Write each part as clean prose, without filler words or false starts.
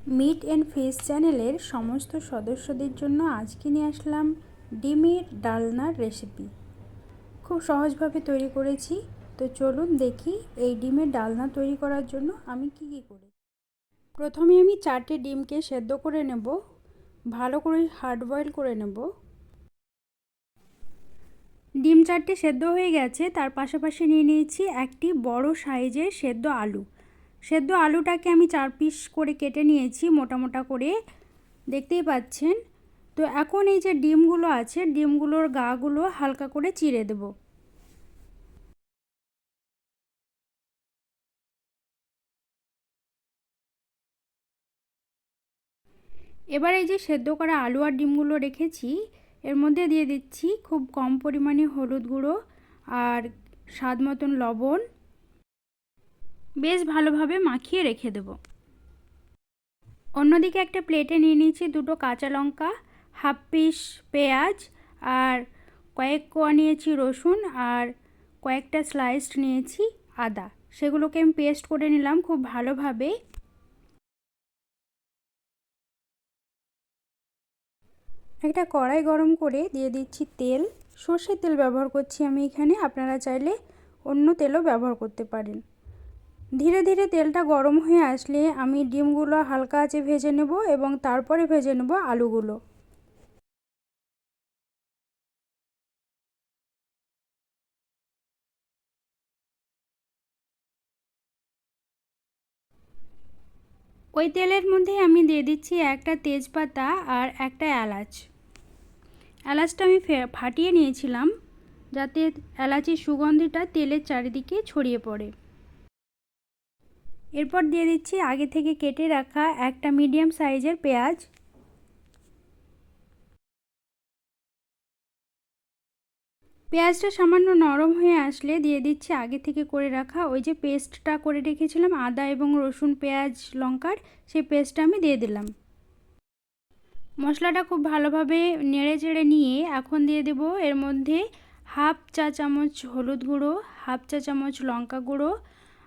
Meet and fish চ্যানেলের সমস্ত সদস্যদের জন্য আজকে নিয়ে আসলাম ডিমের ডালনার রেসিপি। খুব সহজভাবে তৈরি করেছি। তো চলুন দেখি এই ডিমের ডালনা তৈরি করার জন্য আমি কি করি। প্রথমে আমি 4টে ডিমকে সেদ্ধ করে নেব, ভালো করে হার্ড বয়েল করে নেব। ডিম 4টে সেদ্ধ হয়ে গেছে, তার পাশাপাশি নিয়ে নিয়েছি একটি বড় সাইজের সেদ্ধ আলু। সেদ্ধ আলুটাকে আমি 4 পিস করে কেটে নিয়েছি মোটা মোটা করে, দেখতেই পাচ্ছেন। তো এখন এই যে ডিমগুলো আছে, ডিমগুলোর গাগুলো হালকা করে চিড়ে দেব। এবার এই যে সেদ্ধ করা আলু আর ডিমগুলো রেখেছি, এর মধ্যে দিয়ে দিচ্ছি খুব কম পরিমাণে হলুদ গুঁড়ো আর স্বাদ মতন লবণ। বেশ ভালোভাবে মাখিয়ে রেখে দেব। অন্যদিকে একটা প্লেটে নিয়ে নিয়েছি 2টো কাঁচা লঙ্কা, হাফ পিস পেঁয়াজ আর কয়েক কোয়া নিয়েছি রসুন আর কয়েকটা স্লাইসড নিয়েছি আদা। সেগুলোকে আমি পেস্ট করে নিলাম খুব ভালোভাবে। একটা কড়াই গরম করে দিয়ে দিচ্ছি তেল। সর্ষের তেল ব্যবহার করছি আমি এখানে, আপনারা চাইলে অন্য তেলও ব্যবহার করতে পারেন। ধীরে ধীরে তেলটা গরম হয়ে আসলে আমি ডিমগুলো হালকা আঁচে ভেজে নেব এবং তারপরে ভেজে নেব আলুগুলো। ওই তেলের মধ্যে আমি দিয়ে দিচ্ছি একটা তেজপাতা আর একটা এলাচ। এলাচটা আমি ফাটিয়ে নিয়েছিলাম যাতে এলাচের সুগন্ধিটা তেলের চারিদিকে ছড়িয়ে পড়ে। এরপর দিয়ে দিচ্ছি আগে থেকে কেটে রাখা একটা মিডিয়াম সাইজের পেঁয়াজ। পেঁয়াজটা সামান্য নরম হয়ে আসলে দিয়ে দিচ্ছি আগে থেকে করে রাখা ওই যে পেস্টটা করে রেখেছিলাম আদা এবং রসুন পেঁয়াজ লঙ্কার, সেই পেস্টটা আমি দিয়ে দিলাম। মশলাটা খুব ভালোভাবে নেড়ে চেড়ে নিয়ে এখন দিয়ে দেব এর মধ্যে হাফ চা চামচ হলুদ গুঁড়ো, হাফ চা চামচ লঙ্কা গুঁড়ো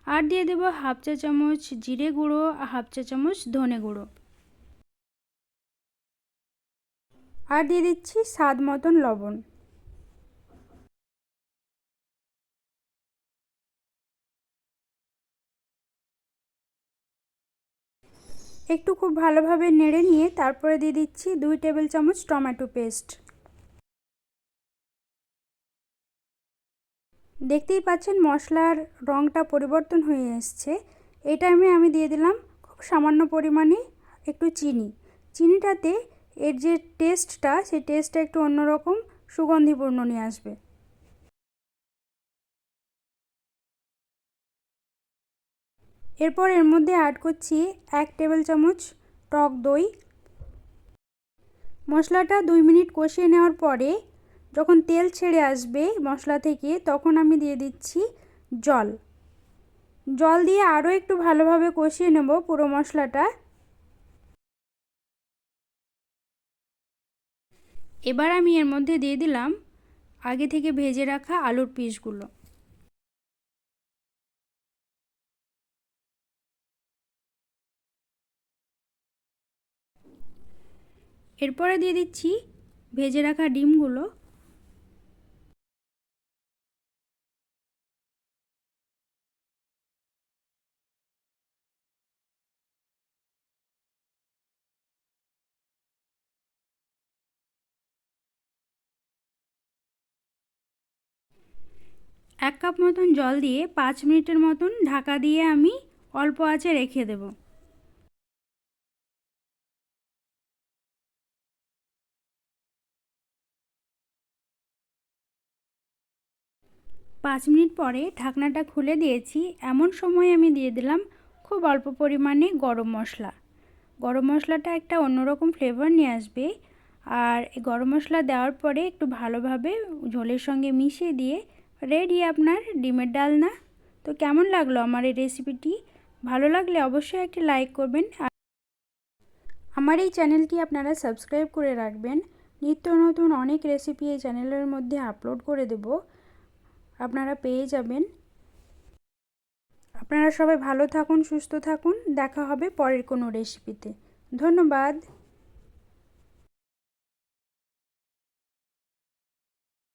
আর দিয়ে দেব হাফ চা চামচ জিরে গুঁড়ো, হাফ চা চামচ ধনে গুঁড়ো আর দিয়ে দিচ্ছি স্বাদ মতন লবণ। একটু খুব ভালোভাবে নেড়ে নিয়ে তারপরে দিয়ে দিচ্ছি 2 টেবিল চামচ টমেটো পেস্ট। দেখতেই পাচ্ছেন মশলার রঙটা পরিবর্তন হয়ে এসছে। এই টাইমে আমি দিয়ে দিলাম খুব সামান্য পরিমাণে একটু চিনি। চিনিটাতে এর যে টেস্টটা, সেই টেস্টটা একটু অন্যরকম সুগন্ধিপূর্ণ নিয়ে আসবে। এরপর এর মধ্যে অ্যাড করছি 1 টেবিল চামচ টক দই। মশলাটা 2 মিনিট কষিয়ে নেওয়ার পরে যখন তেল ছেড়ে আসবে মশলা থেকে, তখন আমি দিয়ে দিচ্ছি জল। জল দিয়ে আরও একটু ভালোভাবে কষিয়ে নেব পুরো মশলাটা। এবার আমি এর মধ্যে দিয়ে দিলাম আগে থেকে ভেজে রাখা আলুর পিসগুলো। এরপরে দিয়ে দিচ্ছি ভেজে রাখা ডিমগুলো। এক কাপ মতন জল দিয়ে 5 মিনিটের মতন ঢাকা দিয়ে আমি অল্প আঁচে রেখে দেব। 5 মিনিট পরে ঢাকনাটা খুলে দিয়েছি। এমন সময় আমি দিয়ে দিলাম খুব অল্প পরিমাণে গরম মশলা। গরম মশলাটা একটা অন্যরকম ফ্লেভার নিয়ে আসবে। আর এই গরম মশলা দেওয়ার পরে একটু ভালোভাবে ঝোলের সঙ্গে মিশিয়ে দিয়ে রেডি আপনার ডিমের ডালনা। তো কেমন লাগলো আমার এই রেসিপিটি? ভালো লাগলে অবশ্যই একটি লাইক করবেন আর আমার এই চ্যানেলটি আপনারা সাবস্ক্রাইব করে রাখবেন। নিত্য নতুন অনেক রেসিপি এই চ্যানেলের মধ্যে আপলোড করে দেব, আপনারা পেয়ে যাবেন। আপনারা সবাই ভালো থাকুন, সুস্থ থাকুন। দেখা হবে পরের কোনো রেসিপিতে। ধন্যবাদ।